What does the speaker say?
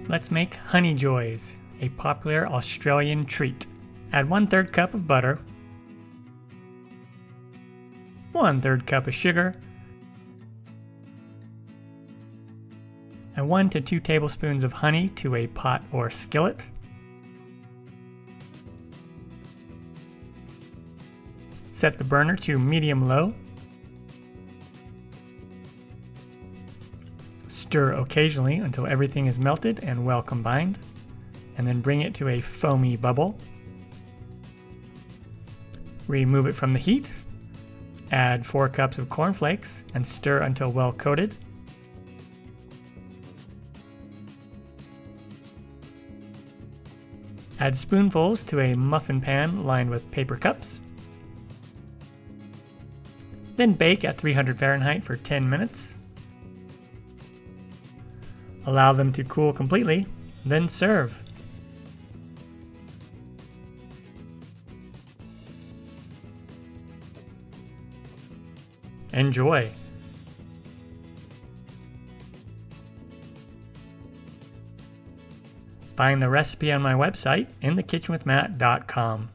Let's make honey joys, a popular Australian treat. Add 1/3 cup of butter, 1/3 cup of sugar, and 1 to 2 tablespoons of honey to a pot or skillet. Set the burner to medium-low. Stir occasionally until everything is melted and well combined, and then bring it to a foamy bubble. Remove it from the heat. Add 4 cups of corn flakes and stir until well coated. Add spoonfuls to a muffin pan lined with paper cups. Then bake at 300 Fahrenheit for 10 minutes. Allow them to cool completely, then serve. Enjoy! Find the recipe on my website, inthekitchenwithmatt.com.